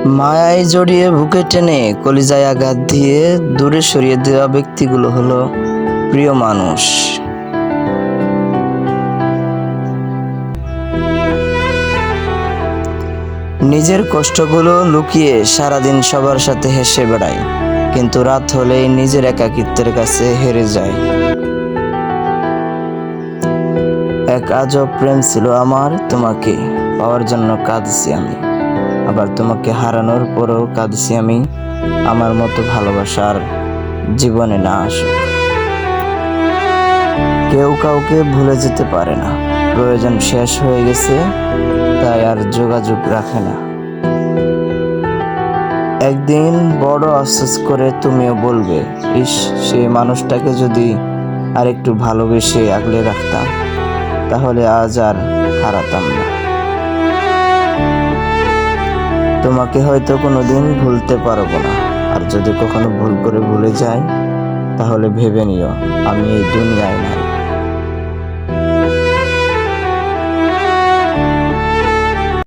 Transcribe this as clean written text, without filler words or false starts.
মায়ায় জড়িয়ে বুকে টেনে কলিজায় আঘাত দিয়ে দূরে সরিয়ে দেওয়া ব্যক্তিগুলো হলো প্রিয় মানুষ। নিজের কষ্টগুলো লুকিয়ে সারাদিন সবার সাথে হেসে বেড়াই, কিন্তু রাত হলেই নিজের একাকিত্বের কাছে হেরে যায়। এক আজব প্রেম ছিল আমার, তোমাকে পাওয়ার জন্য কাঁদছি আমি, আবার তোমাকে হারানোর পরেও কাঁদছি আমি। আমার মতো ভালোবাসার জীবনে না আসুক। কেউ কাউকে ভুলে যেতে পারে না, প্রয়োজন শেষ হয়ে গেছে তাই আর যোগাযোগ রাখে না। একদিন বড় আফসোস করে তুমিও বলবে, ইস, সেই মানুষটাকে যদি আর একটু ভালোবেসে আগলে রাখতাম, তাহলে আজ আর হারাতাম না। তোমাকে হয়তো কোনোদিন ভুলতে পারবো না, আর যদি কখনো ভুল করে ভুলে যাই, তাহলে ভেবে নিও আমি এই দুনিয়ায় নাই।